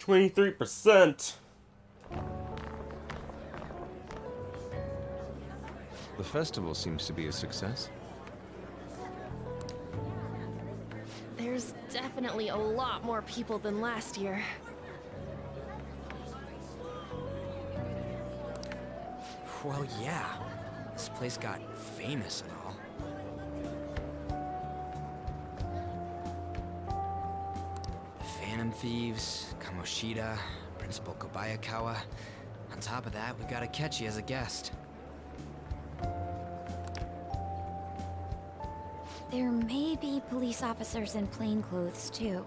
23%. The festival seems to be a success. There's definitely a lot more people than last year. Well, yeah. This place got famous and all. Phantom Thieves, Kamoshida, Principal Kobayakawa. On top of that, we got Akechi as a guest. There may be police officers in plainclothes, too.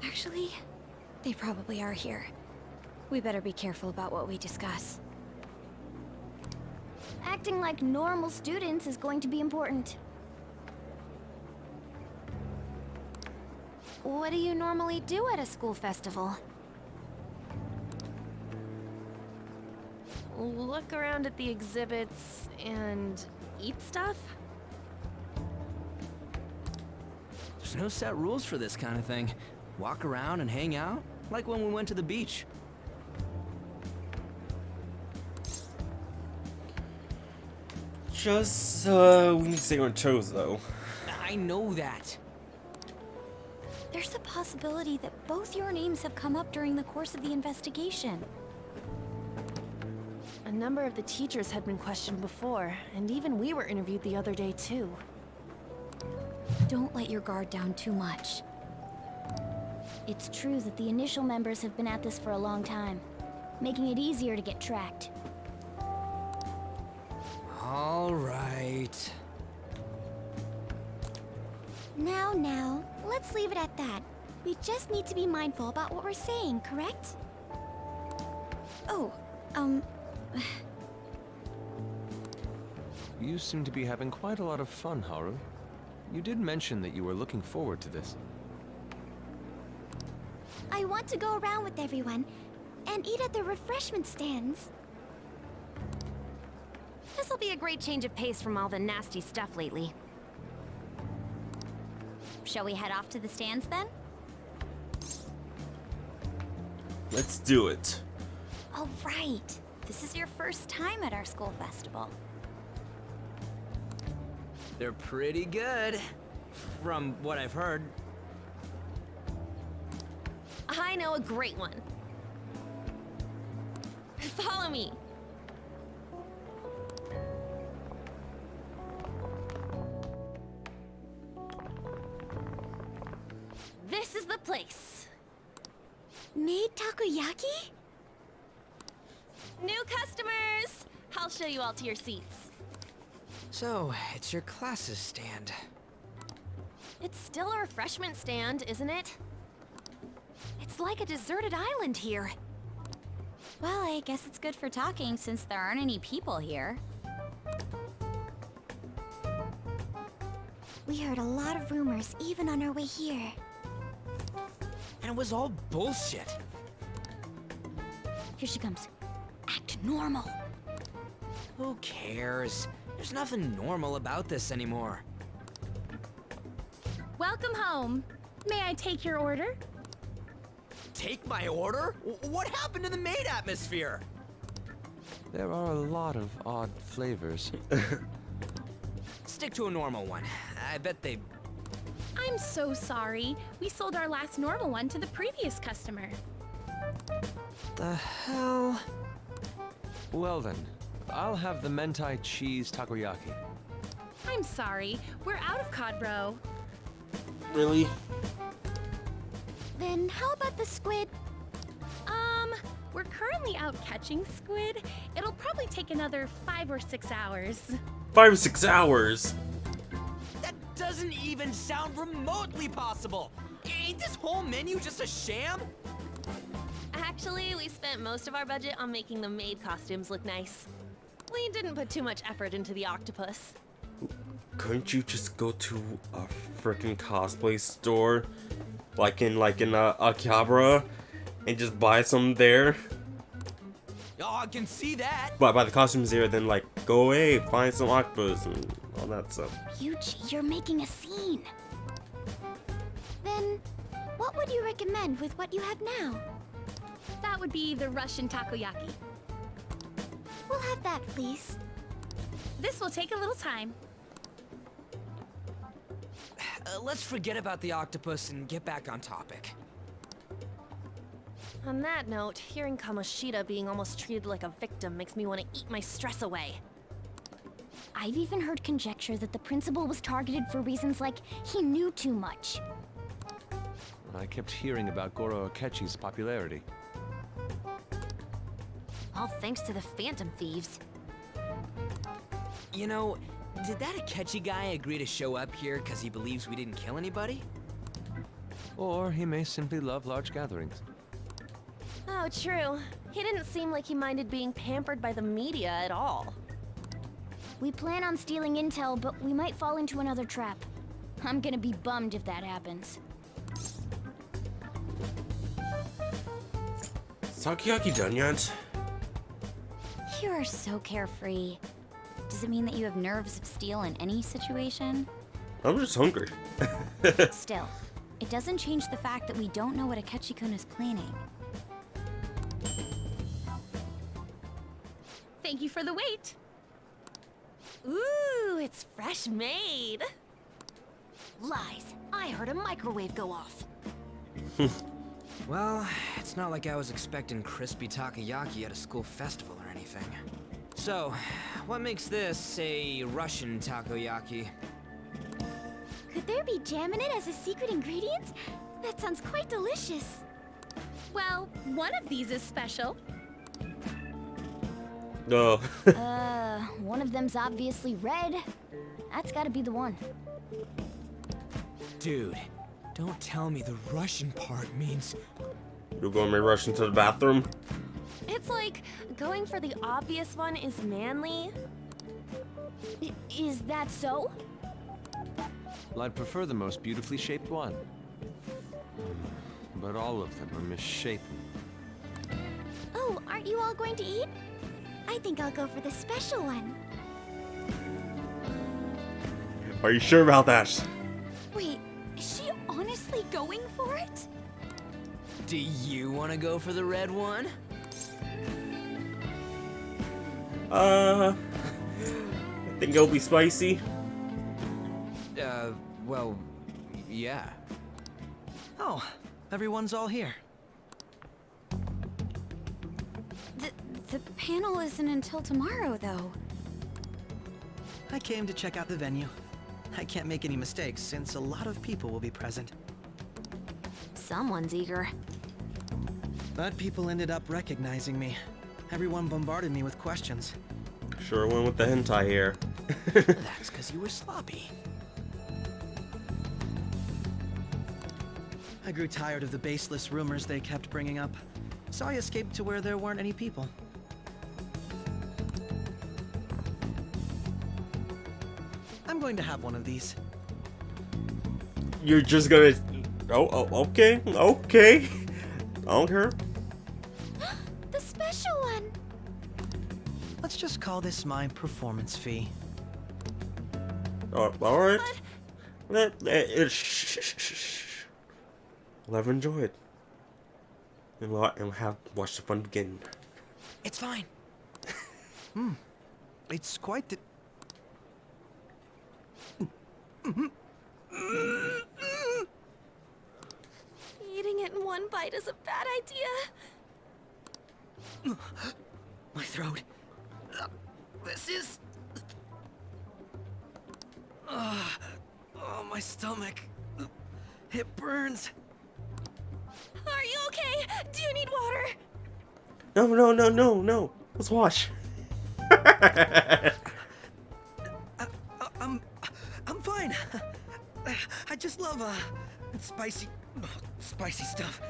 Actually, they probably are here. We better be careful about what we discuss. Acting like normal students is going to be important. What do you normally do at a school festival? Look around at the exhibits and eat stuff? There's no set rules for this kind of thing. Walk around and hang out, like when we went to the beach. Just, we need to stay on our toes, though. I know that. There's a possibility that both your names have come up during the course of the investigation. A number of the teachers had been questioned before, and even we were interviewed the other day too. Don't let your guard down too much. It's true that the initial members have been at this for a long time, making it easier to get tracked. All right. Now, let's leave it at that. We just need to be mindful about what we're saying, correct? Oh, You seem to be having quite a lot of fun, Haru. You did mention that you were looking forward to this. I want to go around with everyone and eat at the refreshment stands. This'll be a great change of pace from all the nasty stuff lately. Shall we head off to the stands then? Let's do it. All right. This is your first time at our school festival. They're pretty good, from what I've heard. I know a great one. Follow me. This is the place. Made takoyaki? New customers! I'll show you all to your seats. So, it's your class's stand. It's still a refreshment stand, isn't it? It's like a deserted island here. Well, I guess it's good for talking since there aren't any people here. We heard a lot of rumors even on our way here. And it was all bullshit. Here she comes. Act normal. Who cares? There's nothing normal about this anymore. Welcome home. May I take your order? Take my order? What happened to the maid atmosphere? There are a lot of odd flavors. Stick to a normal one. I bet they... I'm so sorry. We sold our last normal one to the previous customer. The hell? Well then, I'll have the mentai cheese takoyaki. I'm sorry. We're out of cod bro. Really? Then how about the squid? We're currently out catching squid. It'll probably take another 5 or 6 hours. 5 or 6 hours. That doesn't even sound remotely possible. Ain't this whole menu just a sham? Actually, we spent most of our budget on making the maid costumes look nice. We didn't put too much effort into the octopus. Couldn't you just go to a freaking cosplay store, like in Akihabara, and just buy some there? Oh, I can see that. Buy the costumes there, then like go away, find some octopus and all that stuff. Yuji, you're making a scene. Then, What would you recommend with what you have now? That would be the Russian takoyaki. We'll have that, please. This will take a little time. Let's forget about the octopus and get back on topic. On that note, hearing Kamoshida being almost treated like a victim makes me want to eat my stress away. I've even heard conjecture that the principal was targeted for reasons like he knew too much. I kept hearing about Goro Akechi's popularity. All thanks to the Phantom Thieves. You know, did that Akechi guy agree to show up here because he believes we didn't kill anybody? Or he may simply love large gatherings. Oh, true. He didn't seem like he minded being pampered by the media at all. We plan on stealing intel, but we might fall into another trap. I'm gonna be bummed if that happens. Is Takoyaki done yet? You are so carefree. Does it mean that you have nerves of steel in any situation? I'm just hungry. Still, it doesn't change the fact that we don't know what Akechi-kun is planning. Thank you for the wait. Ooh, it's fresh made. Lies. I heard a microwave go off. Well, it's not like I was expecting crispy takoyaki at a school festival or anything. So, what makes this a Russian takoyaki? Could there be jam in it as a secret ingredient? That sounds quite delicious. Well, one of these is special. No. One of them's obviously red. That's gotta be the one. Dude, don't tell me the Russian part means... You're going to rush into the bathroom? It's like going for the obvious one is manly. Is that so? Well, I'd prefer the most beautifully shaped one. But all of them are misshapen. Oh, aren't you all going to eat? I think I'll go for the special one. Are you sure about that? Wait, is she honestly going for it? Do you want to go for the red one? I think it'll be spicy. Well, yeah. Oh, everyone's all here. The panel isn't until tomorrow, though. I came to check out the venue. I can't make any mistakes since a lot of people will be present. Someone's eager. But people ended up recognizing me. Everyone bombarded me with questions. Sure went with the hentai here. That's because you were sloppy. I grew tired of the baseless rumors they kept bringing up, so I escaped to where there weren't any people. I'm going to have one of these. You're just gonna... Oh, okay, okay. I don't care. The special one! Let's just call this my performance fee. Alright. Shh. Let her enjoy it. And we'll have watch the fun begin. It's fine. It's quite the... Eating it in one bite is a bad idea. My throat. This is... oh, my stomach. It burns. Are you okay? Do you need water? No. Let's watch. I'm fine. I just love spicy stuff.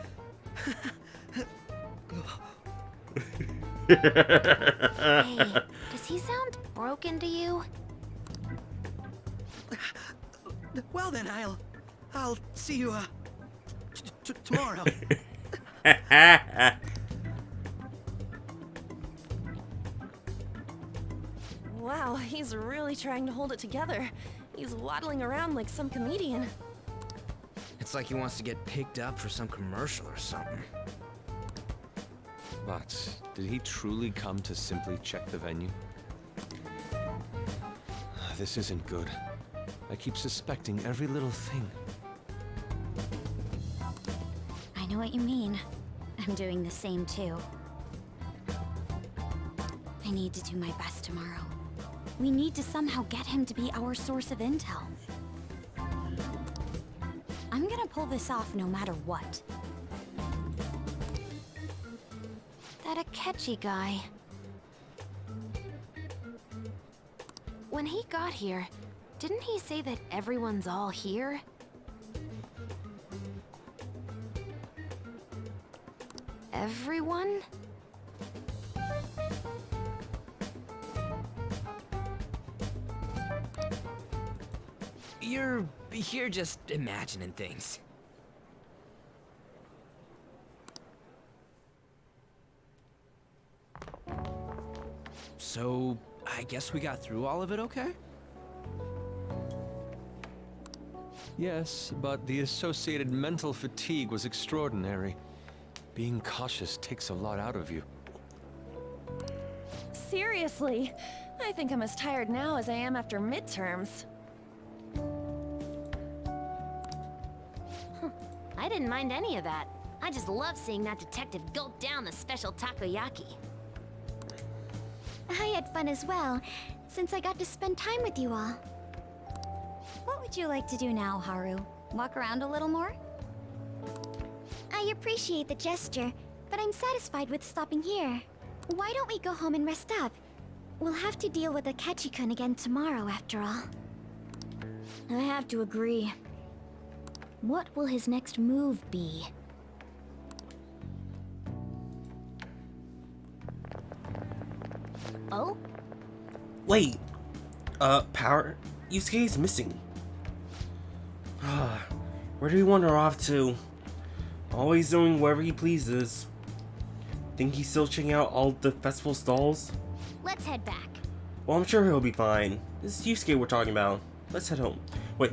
Hey, does he sound broken to you? Well then, I'll see you tomorrow. Wow, he's really trying to hold it together. He's waddling around like some comedian. It's like he wants to get picked up for some commercial or something. But did he truly come to simply check the venue? This isn't good. I keep suspecting every little thing. I know what you mean. I'm doing the same too. I need to do my best tomorrow. We need to somehow get him to be our source of intel. I'm gonna pull this off no matter what. That Akechi guy. When he got here, didn't he say that everyone's all here? Everyone? You're just imagining things. So, I guess we got through all of it okay? Yes, but the associated mental fatigue was extraordinary. Being cautious takes a lot out of you. Seriously, I think I'm as tired now as I am after midterms. I didn't mind any of that. I just love seeing that detective gulp down the special takoyaki. I had fun as well, since I got to spend time with you all. What would you like to do now, Haru? Walk around a little more? I appreciate the gesture, but I'm satisfied with stopping here. Why don't we go home and rest up? We'll have to deal with Akechi-kun again tomorrow, after all. I have to agree. What will his next move be? Oh? Wait. Power? Yusuke's missing. Where do we wander off to? Always doing wherever he pleases. Think he's still checking out all the festival stalls? Let's head back. Well, I'm sure he'll be fine. This is Yusuke we're talking about. Let's head home. Wait.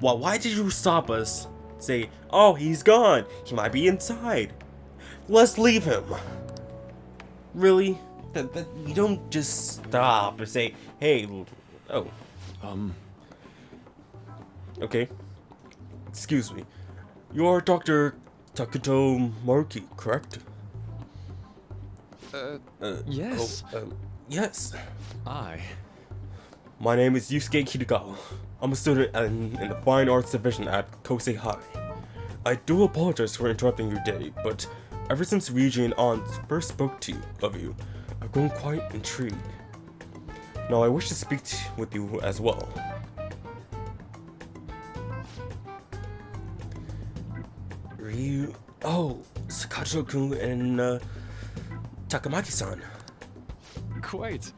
Well, why did you stop us? Say, oh, he's gone. He might be inside. Let's leave him. Really? You don't just stop and say, hey, oh. Okay. Excuse me. You are Dr. Takuto Maruki, correct? Yes. Yes. My name is Yusuke Kitagawa. I'm a student in the Fine Arts Division at Kosei High. I do apologize for interrupting your day, but ever since Ryuji and An first spoke to you, I've grown quite intrigued. Now I wish to speak with you as well. Oh, Sakato-kun and Takamaki-san. Quite.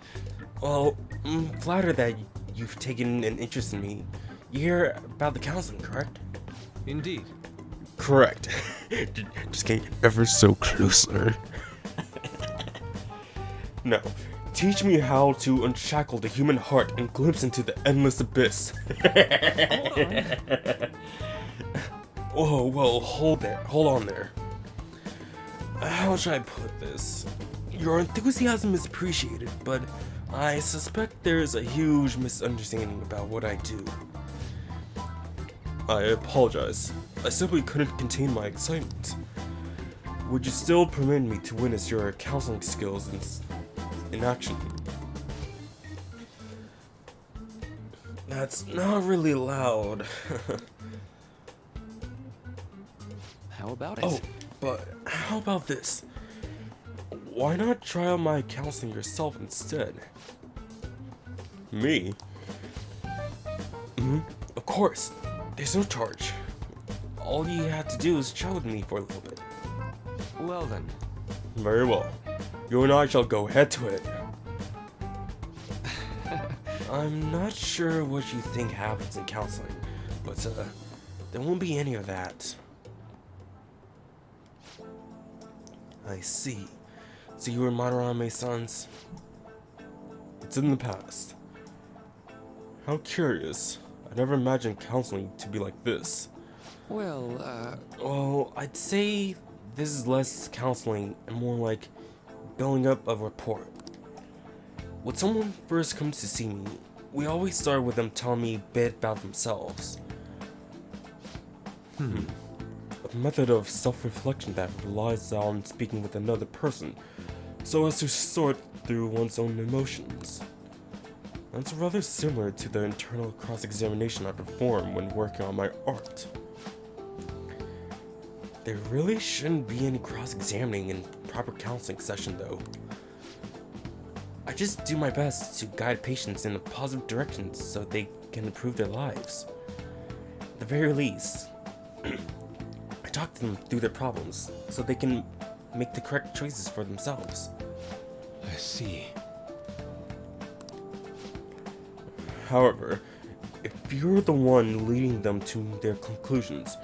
Well, I'm flattered that you've taken an interest in me. You hear about the counseling, correct? Indeed. Correct. Just getting ever so closer. No. Teach me how to unshackle the human heart and glimpse into the endless abyss. Whoa, hold on there. How should I put this? Your enthusiasm is appreciated, but I suspect there's a huge misunderstanding about what I do. I apologize. I simply couldn't contain my excitement. Would you still permit me to witness your counseling skills in action? That's not really loud. How about it? Oh, but how about this? Why not try out my counseling yourself instead? Me? Of course. There's no charge. All you have to do is chat with me for a little bit. Well then. Very well. You and I shall go head to head. I'm not sure what you think happens in counseling, but there won't be any of that. I see. So you were Madarame sons? It's in the past. How curious. I never imagined counseling to be like this. Well, Well, I'd say this is less counseling and more like building up a rapport. When someone first comes to see me, we always start with them telling me a bit about themselves. A method of self-reflection that relies on speaking with another person so as to sort through one's own emotions. That's rather similar to the internal cross-examination I perform when working on my art. There really shouldn't be any cross-examining in proper counseling session though. I just do my best to guide patients in a positive direction so they can improve their lives. At the very least, I talk to them through their problems so they can make the correct choices for themselves. I see. However, if you're the one leading them to their conclusions,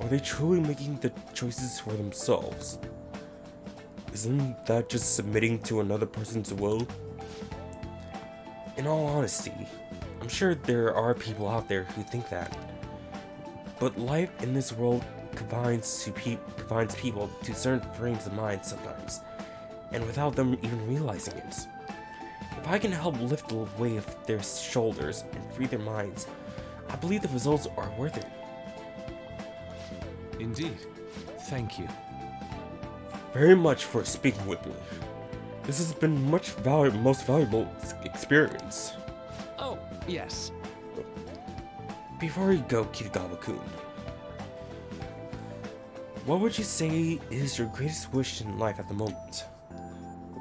are they truly making the choices for themselves? Isn't that just submitting to another person's will? In all honesty, I'm sure there are people out there who think that. But life in this world confines people to certain frames of mind sometimes, and without them even realizing it. If I can help lift the weight of their shoulders and free their minds, I believe the results are worth it. Indeed. Thank you. Very much for speaking with me. This has been most valuable experience. Oh, yes. Before you go, Kitagawa-kun, what would you say is your greatest wish in life at the moment?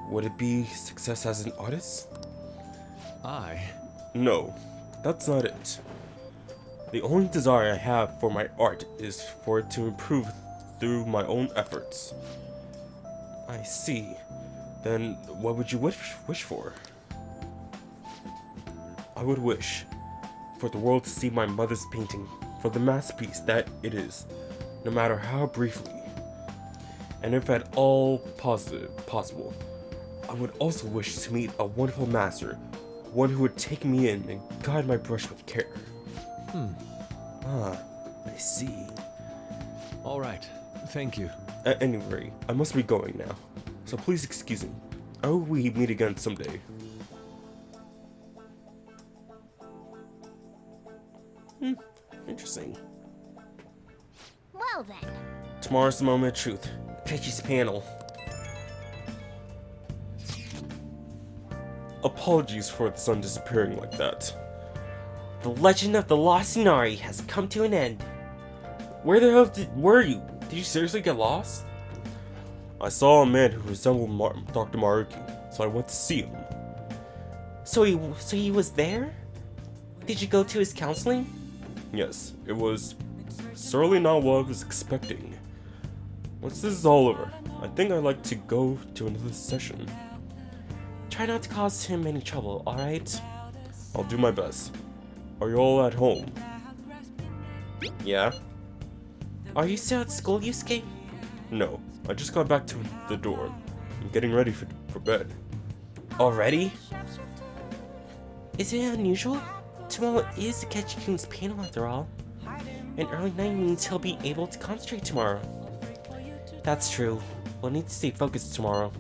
Would it be success as an artist? No, that's not it. The only desire I have for my art is for it to improve through my own efforts. I see. Then what would you wish for? I would wish for the world to see my mother's painting for the masterpiece that it is, no matter how briefly. And if at all possible, I would also wish to meet a wonderful master, one who would take me in and guide my brush with care. Ah, I see. All right. Thank you. At any rate, I must be going now, so please excuse me. I hope we meet again someday. Interesting. Well then. Tomorrow's the moment of truth. Kechi's panel. Apologies for the sun disappearing like that. The legend of the Lost Inari has come to an end. Where the hell were you? Did you seriously get lost? I saw a man who resembled Dr. Maruki, so I went to see him. So he was there? Did you go to his counseling? Yes, it was certainly not what I was expecting. Once this is all over, I think I'd like to go to another session. Try not to cause him any trouble, alright? I'll do my best. Are you all at home? Yeah? Are you still at school, Yusuke? No, I just got back to the door. I'm getting ready for bed. Already? Is it unusual? Tomorrow is Kechi-kun's panel after all. And early night means he'll be able to concentrate tomorrow. That's true. We'll need to stay focused tomorrow.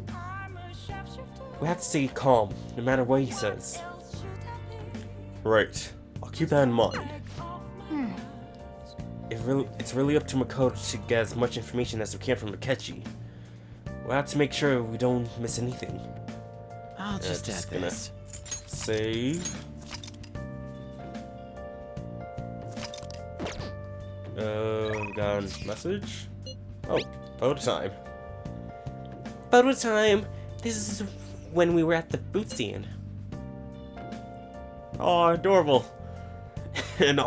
We have to stay calm, no matter what he says. Right. I'll keep that in mind. It's really up to Makoto to get as much information as we can from Akechi. We'll have to make sure we don't miss anything. I'll just add gonna this. Save. We got a message. Oh, photo time. Photo time! This is when we were at the food stand. Oh, adorable. And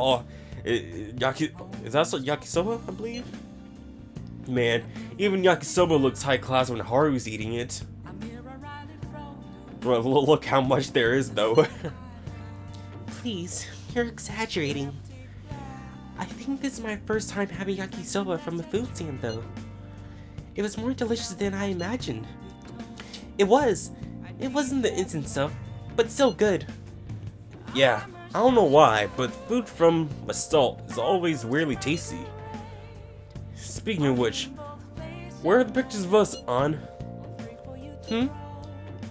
is that yakisoba, I believe? Man, even yakisoba looks high class when Haru's eating it. Bro, look how much there is, though. Please, you're exaggerating. I think this is my first time having yakisoba from the food stand, though. It was more delicious than I imagined. It was. It wasn't the instant stuff, but still good. Yeah, I don't know why, but food from a stall is always weirdly tasty. Speaking of which, where are the pictures of us, An? You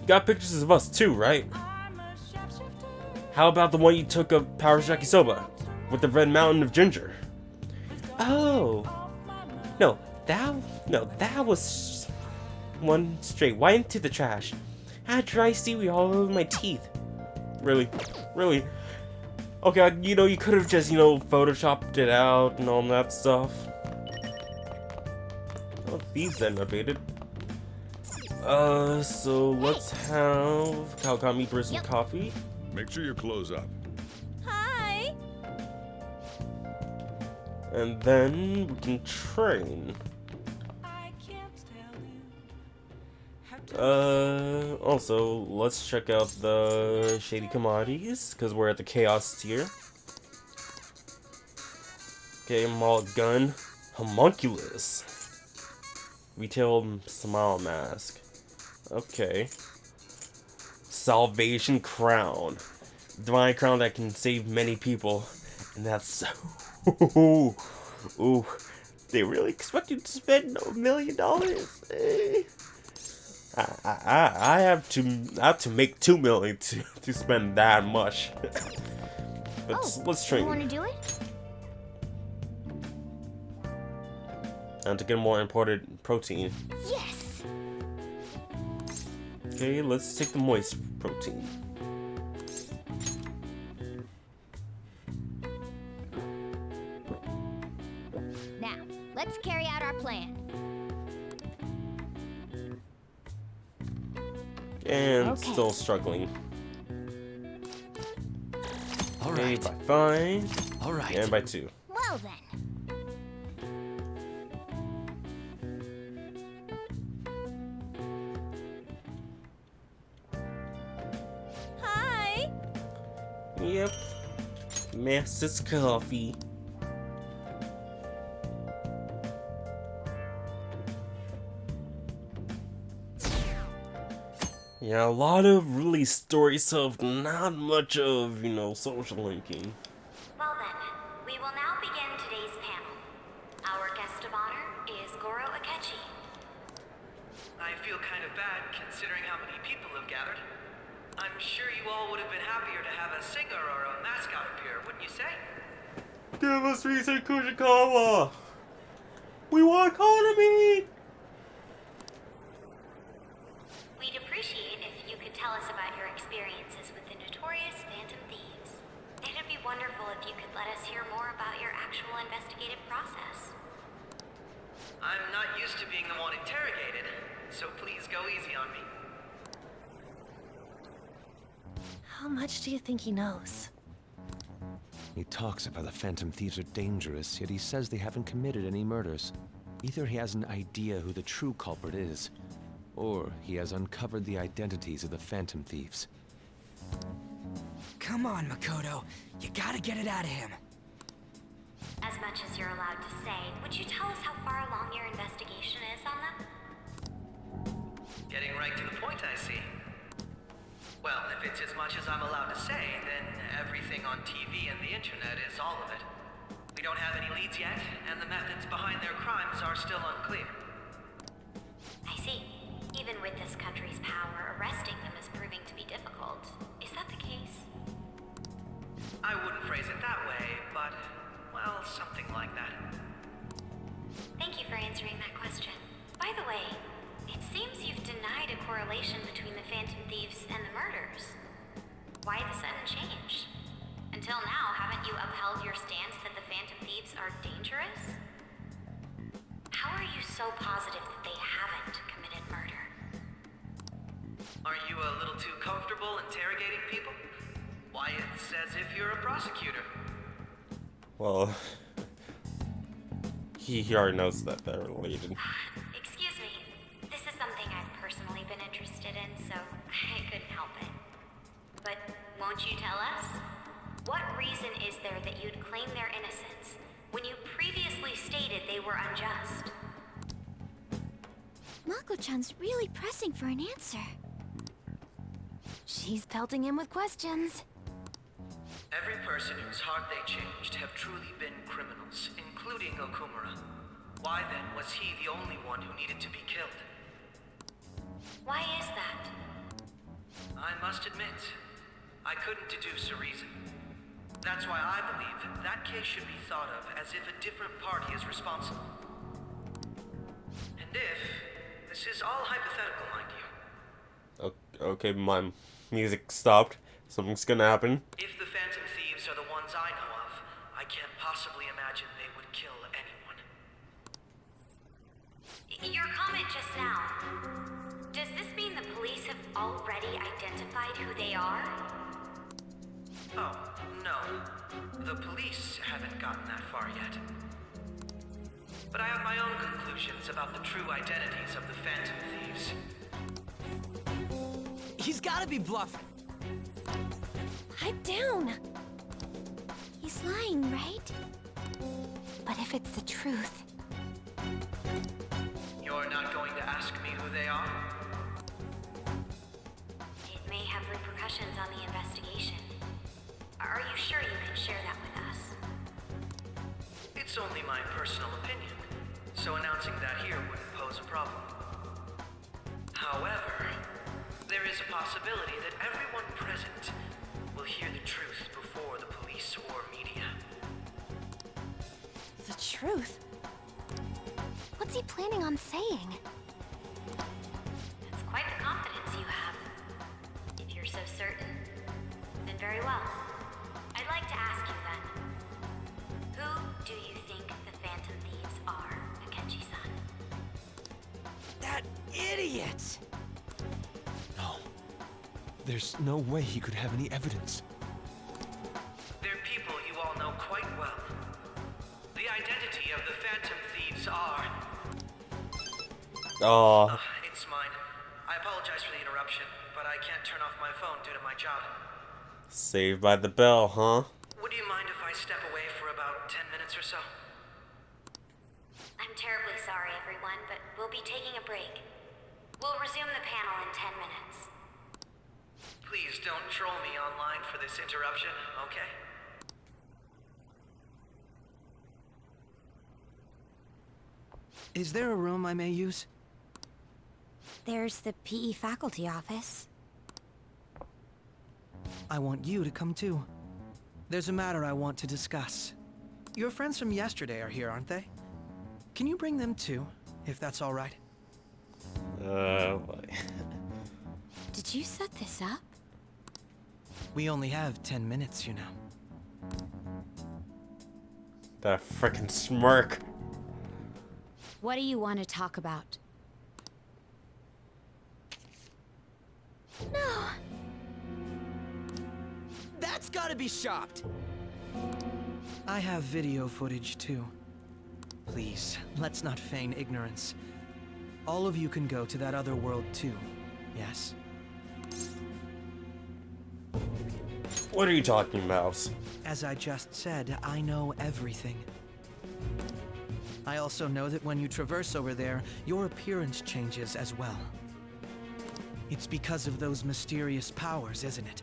got pictures of us too, right? How about the one you took of Power's Yakisoba with the red mountain of ginger? Oh, no, that was one straight right into the trash. I had dry seaweed all over my teeth. Really? Okay, you could have just, photoshopped it out and all that stuff. Oh, these then updated. So let's have Kawakami brew some coffee. Make sure your clothes up. Hi! And then we can train. Also, let's check out the shady commodities, because we're at the chaos tier. Okay, malt gun. Homunculus. Retail smile mask. Okay. Salvation crown. Divine crown that can save many people. And that's so... Ooh. They really expect you to spend $1 million? I have to make 2 million to spend that much. Let's train. You want to do it? And to get more imported protein. Yes. Okay, let's take the moist protein. Now, let's carry out our plan. And Okay. still struggling. All Okay, right. by 5. All right. And by 2. Well then. Hi! Yep. Master's coffee. Yeah, a lot of really story stuff, not much of, social linking. Well then, we will now begin today's panel. Our guest of honor is Goro Akechi. I feel kind of bad considering how many people have gathered. I'm sure you all would have been happier to have a singer or a mascot appear, wouldn't you say? Give us Rise Kushikawa! We want economy! We'd appreciate if you could tell us about your experiences with the notorious Phantom Thieves. It'd be wonderful if you could let us hear more about your actual investigative process. I'm not used to being the one interrogated, so please go easy on me. How much do you think he knows? He talks about the Phantom Thieves are dangerous, yet he says they haven't committed any murders. Either he has an idea who the true culprit is, or he has uncovered the identities of the Phantom Thieves. Come on, Makoto. You gotta get it out of him. As much as you're allowed to say, would you tell us how far along your investigation is on them? Getting right to the point, I see. Well, if it's as much as I'm allowed to say, then everything on TV and the internet is all of it. We don't have any leads yet, and the methods behind their crimes are still unclear. I see. Even with this country's power, arresting them is proving to be difficult. Is that the case? I wouldn't phrase it that way, but, well, something like that. Thank you for answering that question. By the way, it seems you've denied a correlation between the Phantom Thieves and the murders. Why the sudden change? Until now, haven't you upheld your stance that the Phantom Thieves are dangerous? How are you so positive that they haven't committed murder? Are you a little too comfortable interrogating people? Why, it's as if you're a prosecutor. Well, he already knows that they're related. Excuse me. This is something I've personally been interested in, so I couldn't help it. But won't you tell us? What reason is there that you'd claim their innocence when you previously stated they were unjust? Mako-chan's really pressing for an answer. She's pelting him with questions. Every person whose heart they changed have truly been criminals, including Okumura. why then was he the only one who needed to be killed? Why is that? I must admit, I couldn't deduce a reason. That's why I believe that case should be thought of as if a different party is responsible. And if, this is all hypothetical, mind you, Okay, my music stopped. Something's gonna happen. if the Phantom Thieves are the ones I know of, I can't possibly imagine they would kill anyone. Your comment just now. Does this mean the police have already identified who they are? Oh, no. The police haven't gotten that far yet. But I have my own conclusions about the true identities of the Phantom Thieves. He's gotta be bluffing. Pipe down. He's lying, right? But if it's the truth, You're not going to ask me who they are? it may have repercussions on the investigation. Are you sure you can share that with us? It's only my personal opinion, so announcing that here wouldn't pose a problem. However, there is a possibility that everyone present will hear the truth before the police or media. The truth. What's he planning on saying? That's quite the confidence you have. If you're so certain, then very well. I'd like to ask you then. Who do you think the Phantom Thieves are, Akechi-san? That idiot! No. There's no way he could have any evidence. They're people you all know quite well. The identity of the Phantom Thieves are... Oh, It's mine. I apologize for the interruption, but I can't turn off my phone due to my job. Saved by the Bell, huh? Would you mind if I step away for about 10 minutes or so? I'm terribly sorry, everyone, but we'll be taking a break. We'll resume the panel in 10 minutes. Please don't troll me online for this interruption, okay? Is there a room I may use? There's the PE faculty office. I want you to come too. There's a matter I want to discuss. Your friends from yesterday are here, aren't they? Can you bring them too, if that's all right? Boy. Did you set this up? We only have 10 minutes, you know. That frickin' smirk. What do you want to talk about? No! That's gotta be shopped! I have video footage too. Please, let's not feign ignorance. All of you can go to that other world too, yes? What are you talking about? As I just said, I know everything. I also know that when you traverse over there, your appearance changes as well. It's because of those mysterious powers, isn't it?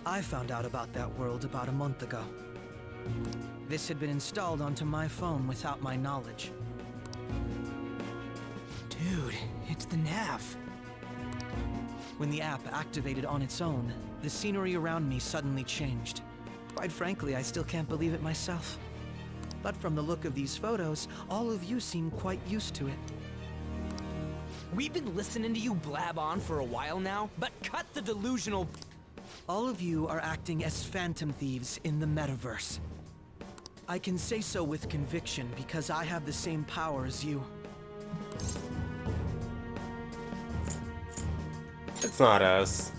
I found out about that world about a month ago. This had been installed onto my phone without my knowledge. Dude, it's the nav. When the app activated on its own, the scenery around me suddenly changed. Quite frankly, I still can't believe it myself. But from the look of these photos, all of you seem quite used to it. We've been listening to you blab on for a while now, but cut the delusional... All of you are acting as Phantom Thieves in the metaverse. I can say so with conviction because I have the same power as you. It's not us.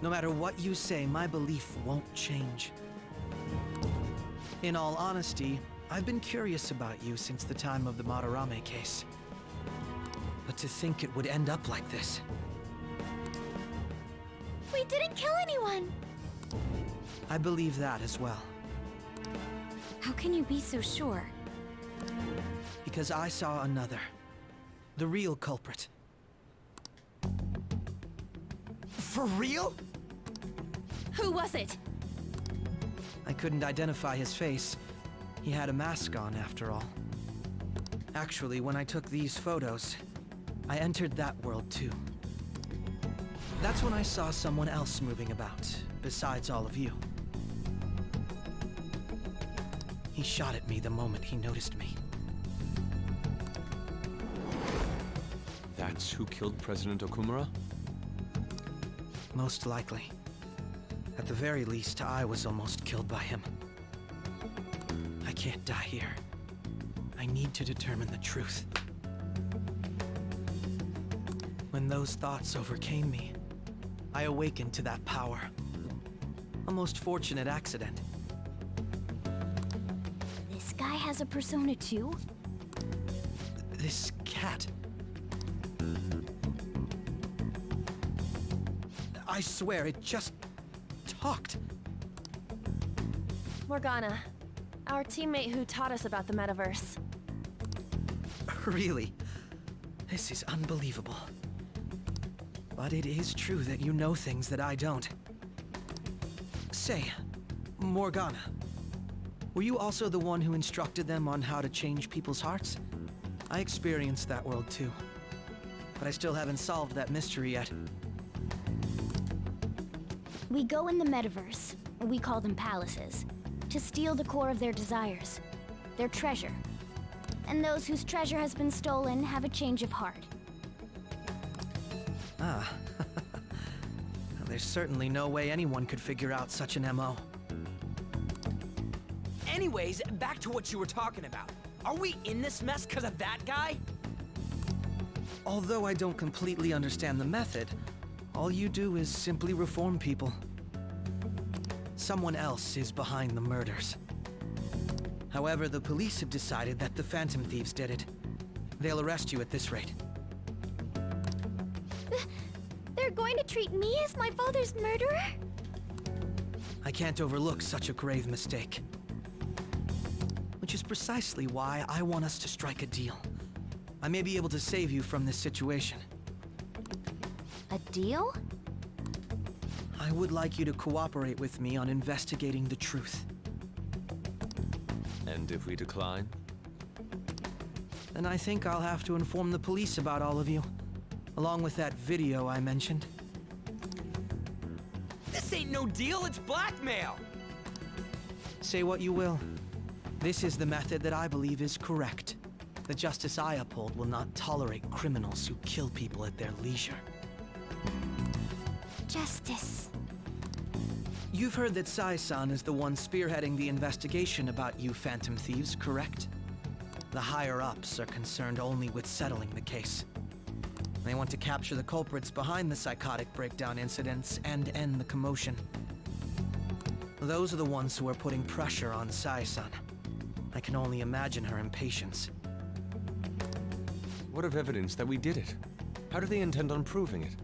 No matter what you say, my belief won't change. In all honesty, I've been curious about you since the time of the Madarame case. But to think it would end up like this. We didn't kill anyone! I believe that as well. How can you be so sure? Because I saw another. The real culprit. For real? Who was it? I couldn't identify his face. He had a mask on, after all. Actually, when I took these photos, I entered that world too. That's when I saw someone else moving about, besides all of you. He shot at me the moment he noticed me. That's who killed President Okumura? Most likely. At the very least, I was almost killed by him. I can't die here. I need to determine the truth. When those thoughts overcame me, I awakened to that power. A most fortunate accident. This guy has a persona too? This cat. I swear, it just talked. Morgana, our teammate who taught us about the metaverse. Really? This is unbelievable. But it is true that you know things that I don't. Say, Morgana, were you also the one who instructed them on how to change people's hearts? I experienced that world too. But I still haven't solved that mystery yet. We go in the metaverse, we call them palaces, to steal the core of their desires, their treasure. And those whose treasure has been stolen have a change of heart. Ah. There's certainly no way anyone could figure out such an MO. Anyways, back to what you were talking about. Are we in this mess because of that guy? Although I don't completely understand the method, all you do is simply reform people. Someone else is behind the murders. However, the police have decided that the Phantom Thieves did it. They'll arrest you at this rate. They're going to treat me as my father's murderer? I can't overlook such a grave mistake. Which is precisely why I want us to strike a deal. I may be able to save you from this situation. A deal? I would like you to cooperate with me on investigating the truth. And if we decline? Then I think I'll have to inform the police about all of you. Along with that video I mentioned. This ain't no deal, it's blackmail! Say what you will. This is the method that I believe is correct. The justice I uphold will not tolerate criminals who kill people at their leisure. Justice. You've heard that Sai-san is the one spearheading the investigation about you Phantom Thieves, correct? The higher-ups are concerned only with settling the case. They want to capture the culprits behind the psychotic breakdown incidents and end the commotion. Those are the ones who are putting pressure on Sai-san. I can only imagine her impatience. What of evidence that we did it? How do they intend on proving it?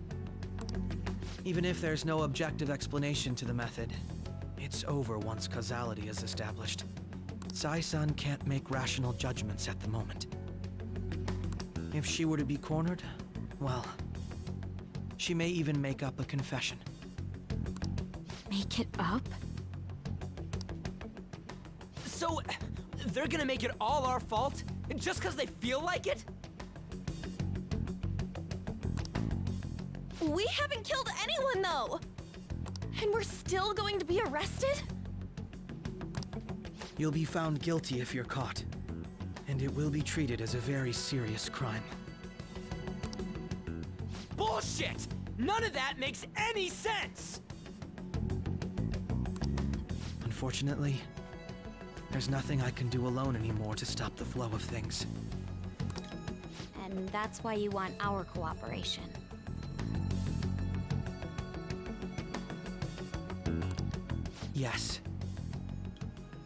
Even if there's no objective explanation to the method, it's over once causality is established. Sai-san can't make rational judgments at the moment. If she were to be cornered, well, she may even make up a confession. Make it up? So, they're gonna make it all our fault? Just because they feel like it? We haven't killed anyone, though! And we're still going to be arrested? You'll be found guilty if you're caught, and it will be treated as a very serious crime. Bullshit! None of that makes any sense! Unfortunately, there's nothing I can do alone anymore to stop the flow of things. And that's why you want our cooperation. Yes.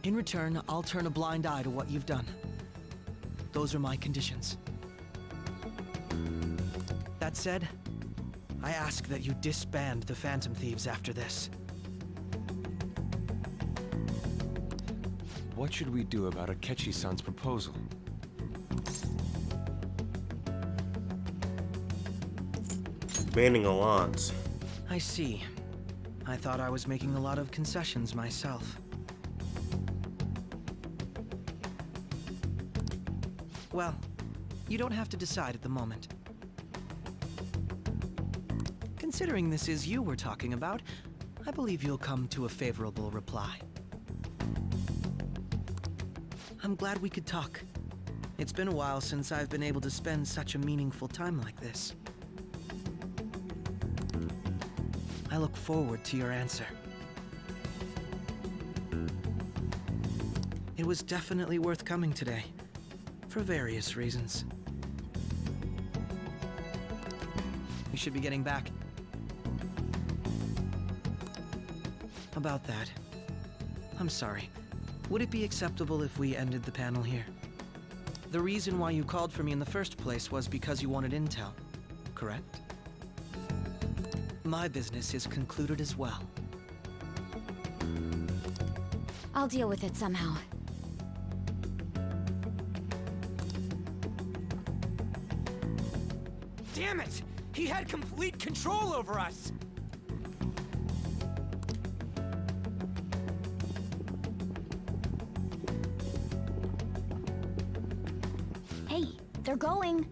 In return, I'll turn a blind eye to what you've done. Those are my conditions. That said, I ask that you disband the Phantom Thieves after this. What should we do about Akechi-san's proposal? Banning Alans. I see. I thought I was making a lot of concessions myself. Well, You don't have to decide at the moment. Considering this is you we're talking about, I believe you'll come to a favorable reply. I'm glad we could talk. It's been a while since I've been able to spend such a meaningful time like this. I look forward to your answer. It was definitely worth coming today, for various reasons. We should be getting back. About that, I'm sorry. Would it be acceptable if we ended the panel here? The reason why you called for me in the first place was because you wanted intel, correct? My business is concluded as well. I'll deal with it somehow. Damn it! He had complete control over us! Hey, they're going.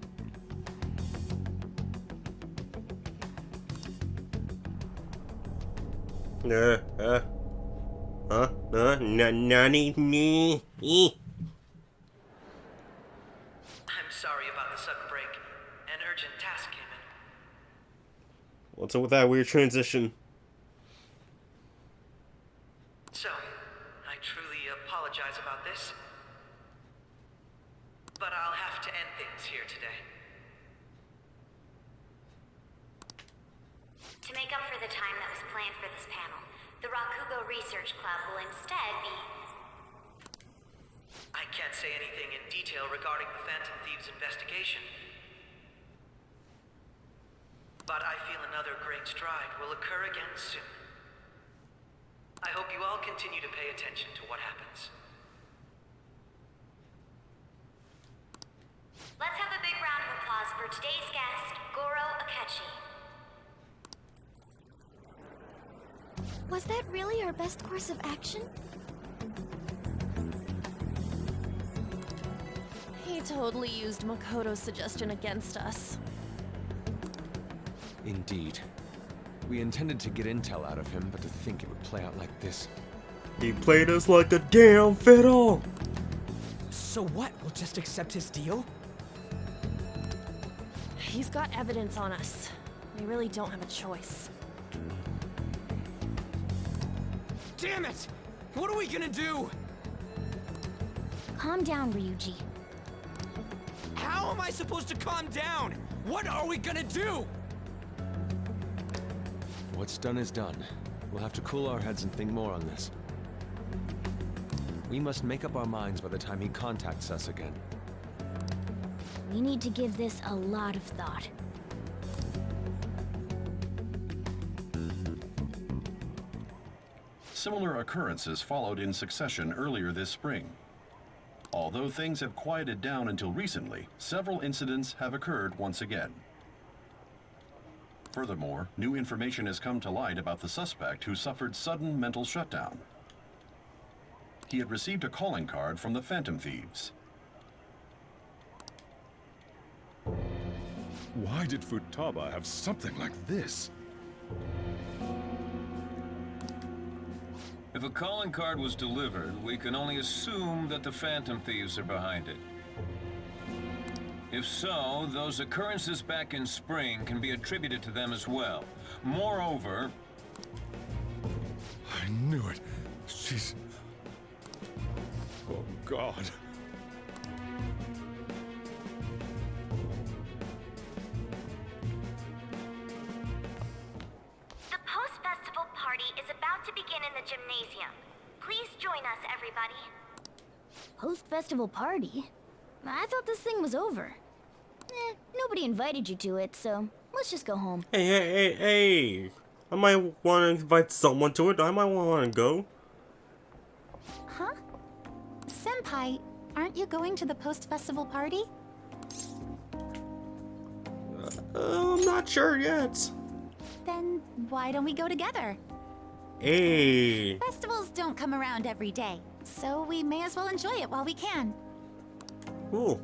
Nani, me. I'm sorry about the sudden break. An urgent task came in. What's up with that weird transition? So, I truly apologize about this. But I'll have to end things here today. To make up for the time that was planned for this panel, the Rakugo Research Club will instead be... I can't say anything in detail regarding the Phantom Thieves investigation. But I feel another great stride will occur again soon. I hope you all continue to pay attention to what happens. Let's have a big round of applause for today's guest, Goro Akechi. Was that really our best course of action? He totally used Makoto's suggestion against us. Indeed. We intended to get intel out of him, but to think it would play out like this. He played us like a damn fiddle. So what? We'll just accept his deal? He's got evidence on us. We really don't have a choice. Damn it! What are we gonna do? Calm down, Ryuji. How am I supposed to calm down? What are we gonna do? What's done is done. We'll have to cool our heads and think more on this. We must make up our minds by the time he contacts us again. We need to give this a lot of thought. Similar occurrences followed in succession earlier this spring. Although things have quieted down until recently, several incidents have occurred once again. Furthermore, new information has come to light about the suspect who suffered sudden mental shutdown. He had received a calling card from the Phantom Thieves. Why did Futaba have something like this? If a calling card was delivered, we can only assume that the Phantom Thieves are behind it. If so, those occurrences back in spring can be attributed to them as well. Moreover... I knew it. She's... Oh, God. The post-festival party is about to begin in the gymnasium. Please join us, everybody. Post-festival party? I thought this thing was over. Nobody invited you to it, so let's just go home. Hey. I might want to invite someone to it. I might want to go. Huh? Senpai, aren't you going to the post-festival party? I'm not sure yet. Then why don't we go together? Hey. Festivals don't come around every day, so we may as well enjoy it while we can. Cool.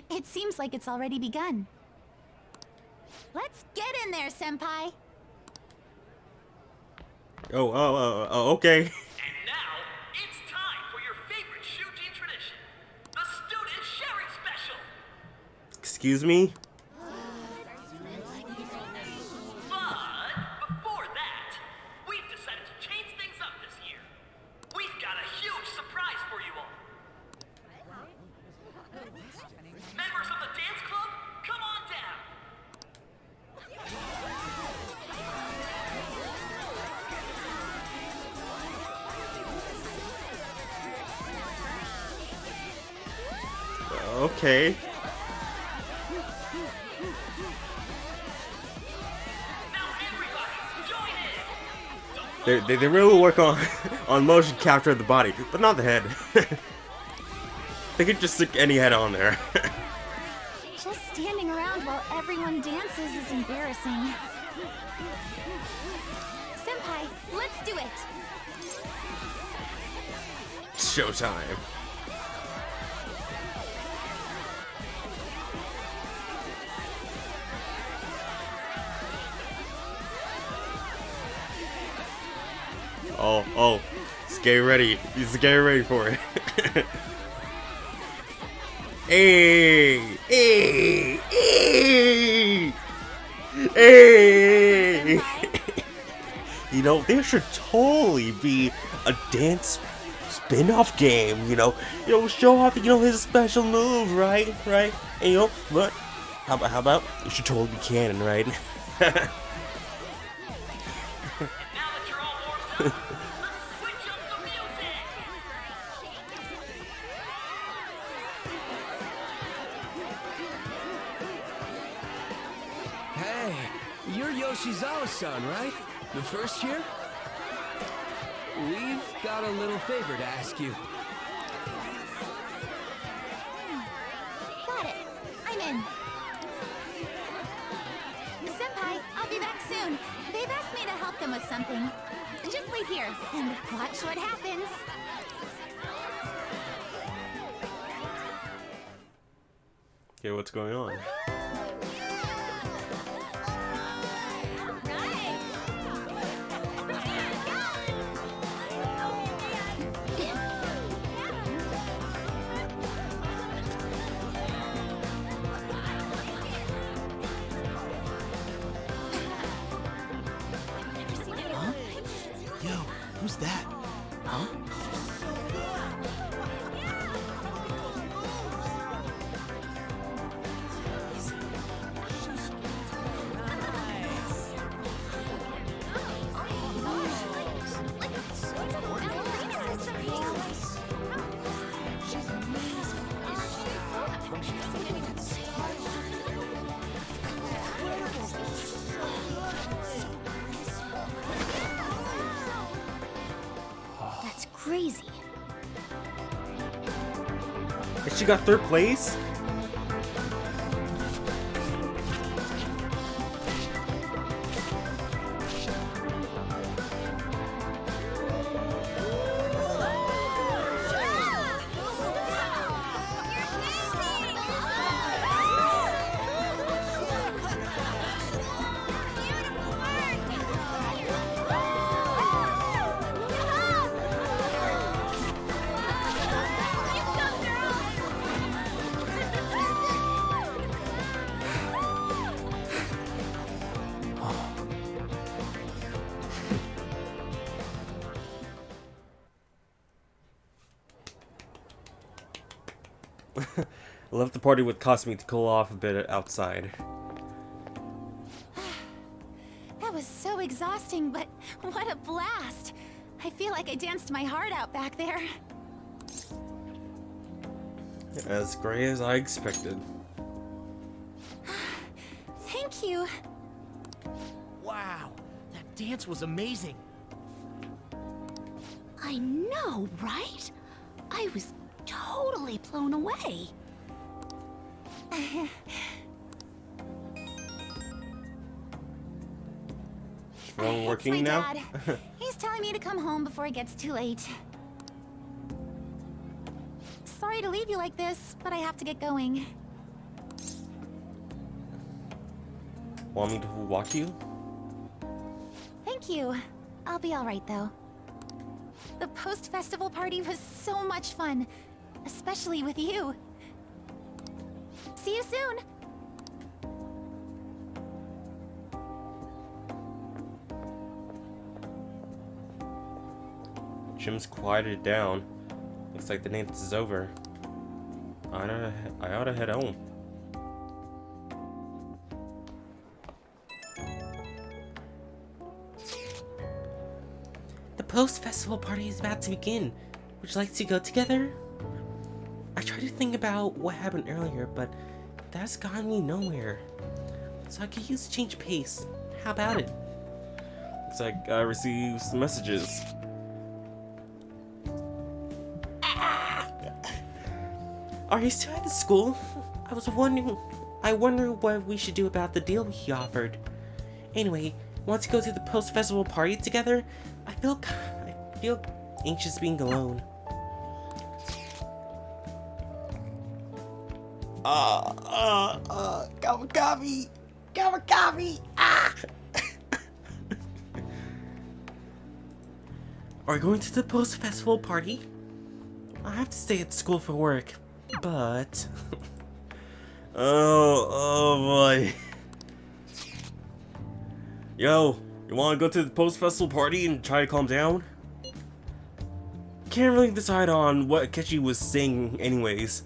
It seems like it's already begun. Let's get in there, Senpai. Okay. And now, it's time for your favorite Shujin tradition, the student sharing special. Excuse me? But before that, we've decided to change things up this year. We've got a huge surprise for you all. Members of the dance club, come on down. Okay. They really work on motion capture of the body, but not the head. They could just stick any head on there. Just standing around while everyone dances is embarrassing. Senpai, let's do it. Showtime. Oh, just get ready. Just get ready for it. Hey! You know, there should totally be a dance spin-off game, you know, show off, his special move, right? And what? How about, it should totally be canon, right? Hey, you're Yoshizawa-san, right? The first year? We've got a little favor to ask you. Got it. I'm in. Senpai, I'll be back soon. They've asked me to help them with something. Just wait here and watch what happens. Okay, what's going on? Yo, who's that? Huh? That's crazy. And she got third place? I left the party with Cosmic to cool off a bit outside. That was so exhausting, but what a blast. I feel like I danced my heart out back there. As gray as I expected. Thank you. Wow, that dance was amazing. I know, right? I was totally blown away. Phone working It's my now? Dad. He's telling me to come home before it gets too late. Sorry to leave you like this, but I have to get going. Want me to walk you? Thank you. I'll be alright though. The post-festival party was so much fun, especially with you. See you soon! Jim's quieted down. Looks like the dance is over. I ought to head home. The post-festival party is about to begin. Would you like to go together? I tried to think about what happened earlier, but that's gotten me nowhere. So I could use a change of pace. How about it? Looks like I received some messages. Are you still at the school? I wonder what we should do about the deal he offered. Anyway, want to go to the post-festival party together? I feel anxious being alone. Kawakami! Kawakami! Are you going to the post-festival party? I have to stay at school for work, but... oh boy. Yo, you wanna go to the post-festival party and try to calm down? Can't really decide on what Akechi was saying anyways.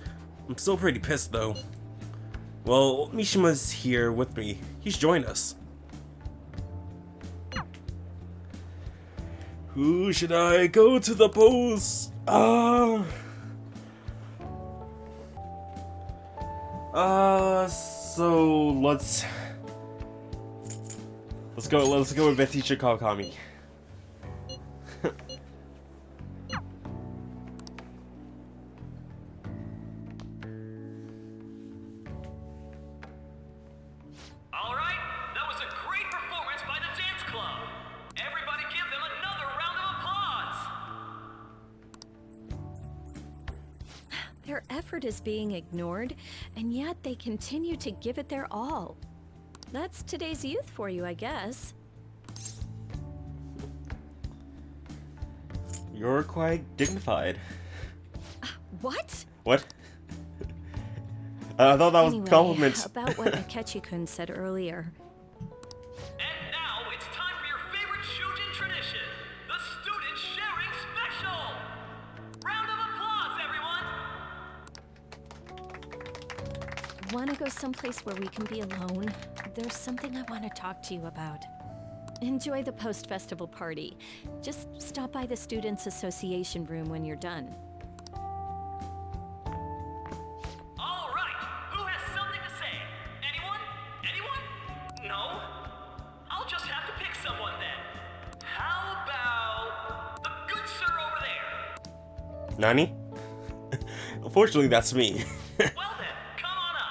I'm still pretty pissed though. Well, Mishima's here with me. He's joined us. Who should I go to the post? So let's go with Teacher Kawakami. Alright, that was a great performance by the dance club. Everybody give them another round of applause. Their effort is being ignored, and yet they continue to give it their all. That's today's youth for you, I guess. You're quite dignified. What? What? I thought that was Anyway, compliments. about what Akechi-kun said earlier. And now it's time for your favorite Shujin tradition, the Student Sharing Special! Round of applause, everyone! Want to go someplace where we can be alone? There's something I want to talk to you about. Enjoy the post-festival party. Just stop by the Students' Association room when you're done. All right, who has something to say? Anyone? Anyone? No? I'll just have to pick someone then. How about the good sir over there? Nani? Unfortunately, that's me. Well then, come on up.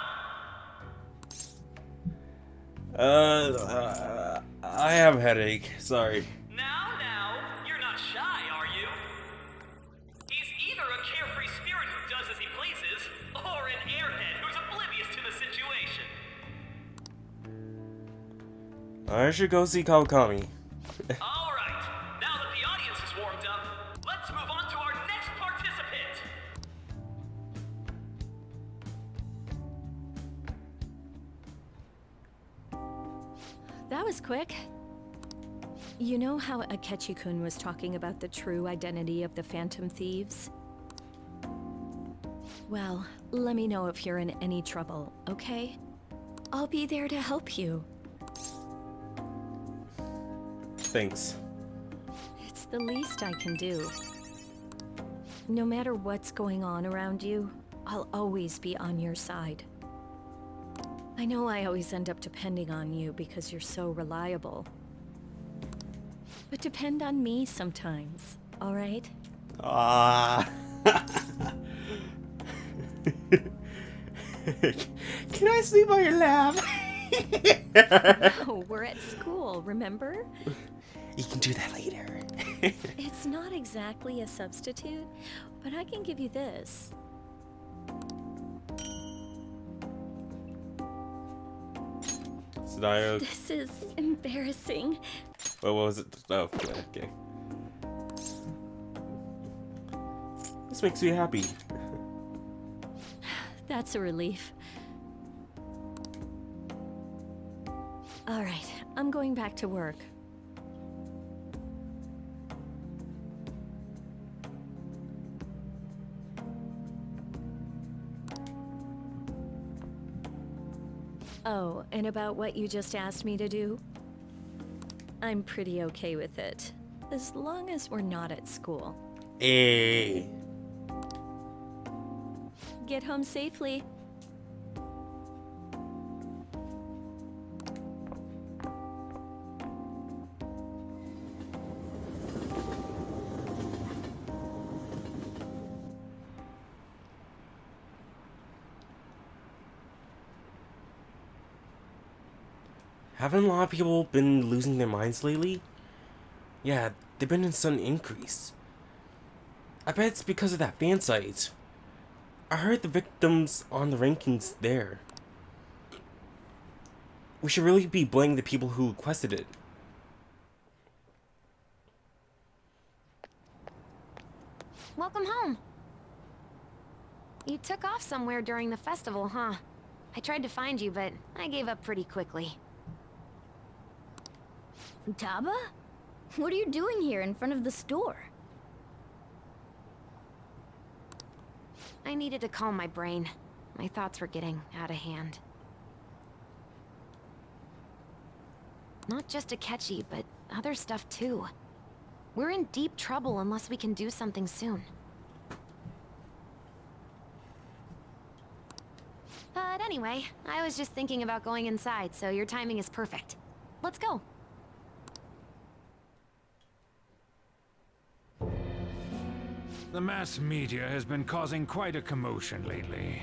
I have a headache. Sorry. Now, you're not shy, are you? He's either a carefree spirit who does as he pleases, or an airhead who's oblivious to the situation. I should go see Kawakami. All right, now that the audience is warmed up, let's move on to our next participant. That was quick. You know how Akechi-kun was talking about the true identity of the Phantom Thieves? Well, let me know if you're in any trouble, okay? I'll be there to help you. Thanks. It's the least I can do. No matter what's going on around you, I'll always be on your side. I know I always end up depending on you because you're so reliable. But depend on me sometimes, all right? Can I sleep on your lap? No, we're at school, remember? You can do that later. It's not exactly a substitute, but I can give you this. Dialogue. This is embarrassing. What was it? Oh, yeah, okay. This makes me happy. That's a relief. All right, I'm going back to work. Oh, and about what you just asked me to do? I'm pretty okay with it, as long as we're not at school. Hey. Get home safely. Haven't a lot of people been losing their minds lately? Yeah, they've been in sudden increase. I bet it's because of that fan site. I heard the victims on the rankings there. We should really be blaming the people who requested it. Welcome home. You took off somewhere during the festival, huh? I tried to find you, but I gave up pretty quickly. Futaba? What are you doing here in front of the store? I needed to calm my brain. My thoughts were getting out of hand. Not just Akechi, but other stuff too. We're in deep trouble unless we can do something soon. But anyway, I was just thinking about going inside, so your timing is perfect. Let's go. The mass media has been causing quite a commotion lately.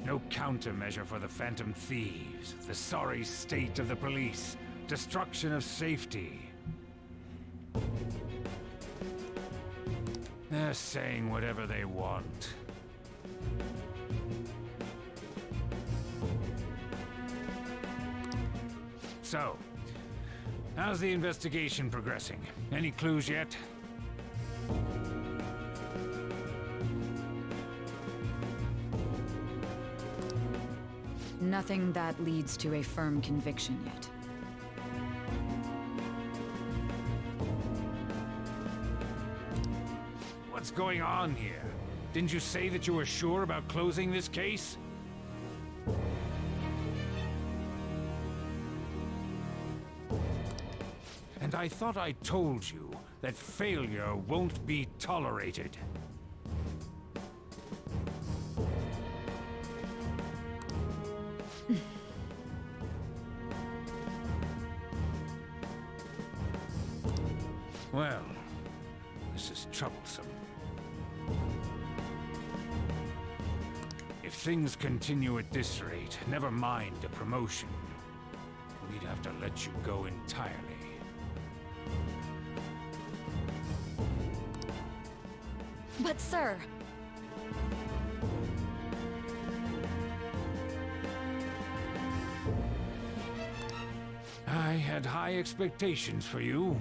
No countermeasure for the Phantom Thieves, the sorry state of the police, destruction of safety. They're saying whatever they want. So, how's the investigation progressing? Any clues yet? Nothing that leads to a firm conviction yet. What's going on here? Didn't you say that you were sure about closing this case? And I thought I told you that failure won't be tolerated. Well, this is troublesome. If things continue at this rate, never mind a promotion. We'd have to let you go entirely. But sir... I had high expectations for you,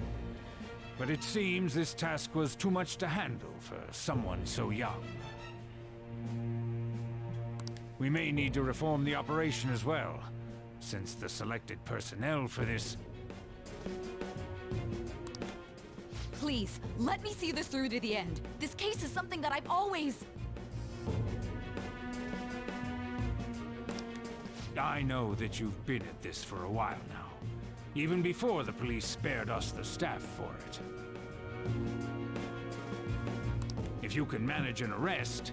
but it seems this task was too much to handle for someone so young. We may need to reform the operation as well, since the selected personnel for this... Please, let me see this through to the end. This case is something that I've always... I know that you've been at this for a while now, even before the police spared us the staff for it. If you can manage an arrest,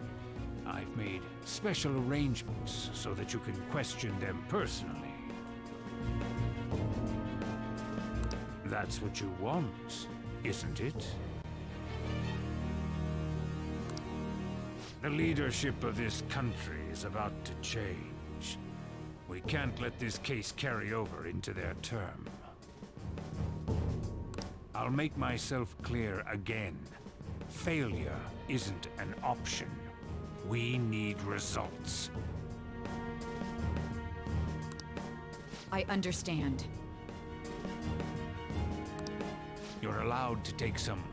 I've made special arrangements so that you can question them personally. That's what you want, isn't it? The leadership of this country is about to change. We can't let this case carry over into their term. I'll make myself clear again. Failure isn't an option. We need results. I understand. You're allowed to take some